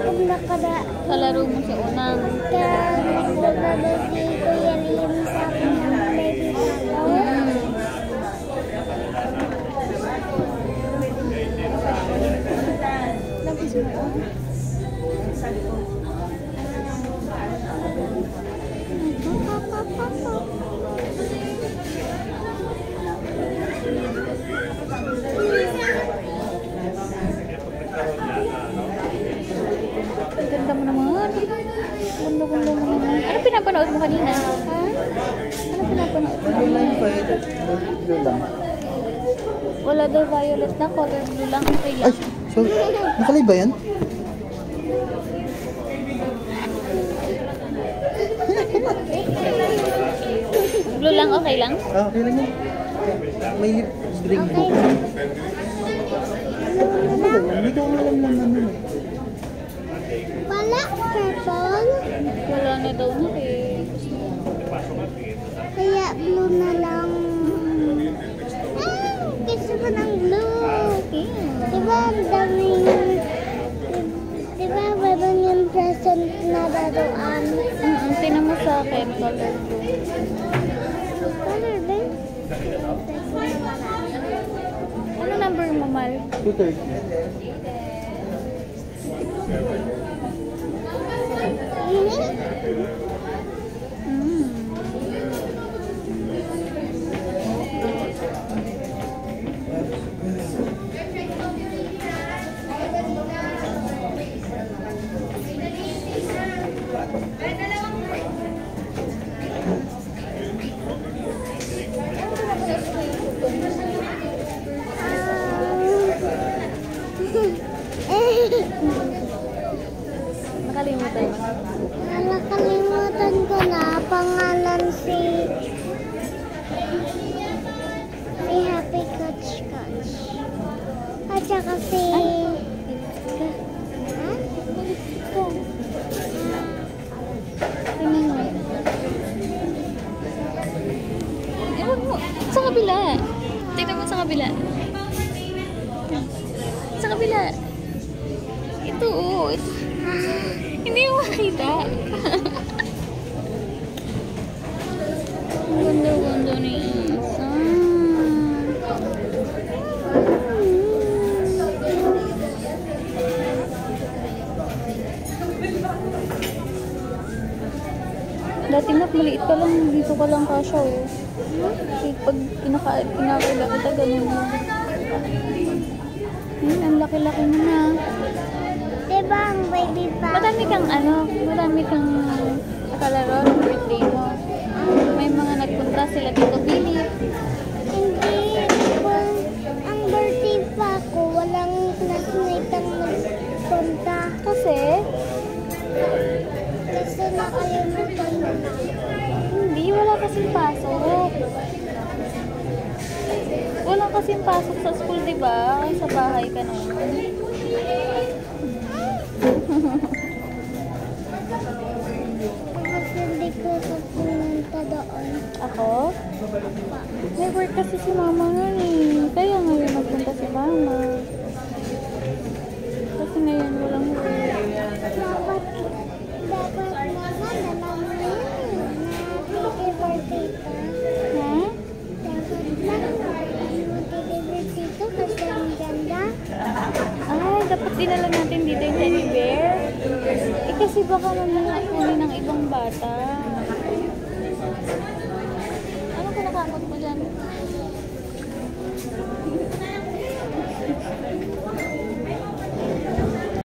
Kalaro mo sa unang. Naglalaro si Kuya Liam sa akin ng baby ako. Tapos mo. Ang ganda mo naman. Gundo-gundo mo naman. Ano pinapanood mo kanina? Ha? Ano pinapanood mo? Blue lang. Wala daw violet na color blue lang. Okay Ay, lang. sorry. Nakalay ba yan? Blue lang, okay lang? Ah, okay lang yan. May drink book. Ano ba yan? Hindi ko alam lang naman eh. Wala purple. Wala na daw na eh. Kaya blue na lang. Gusto ko ng blue. Okay. Diba ang daming... Diba meron yung present na laruan? Tinan mo sa akin, color blue. Color din? Ano number mo, Mal? 230. Nakalimutan mo. Nakalimutan ko na pangalan si Happy Coach Coach. At saka si... Tingnan mo. Ewan mo. Sa kabila. Tingnan mo sa kabila. Sa kabila. Ito, oh. Ito. Hindi mo makita. Ang ganda-ganda ni Isa. Dati nak, maliit ka lang. Dito ka lang kasya, oh. Kasi pag kinakaila kita, ganun mo. Ang laki-laki mo na. Diba ang baby pa? Marami kang kalaro ng birthday mo. May mga nagpunta sila dito, Philip. Hindi. Ang birthday pa ko, walang classmate ang nagpunta. Kasi, Kasi nakalimutan mo na. hindi, wala kasing pasok. Wala kasing pasok sa school, di ba? Ay, sa bahay ka naman. Kasi hindi ko sa pumunta doon. Ako? May work kasi si mama nun eh. Kaya ngayon nagpunta si mama. Kasi ngayon walang work. Dapat mama, nalang mo yun. Na-happy birthday ka. Ha? Dapat lang, mag-deliver dito kasi ang ganda. Ay, dapat dinala natin dito yung teddy bear. Eh kasi baka mamaya kunin ng ibang bata. Ano kinakamot mo dyan?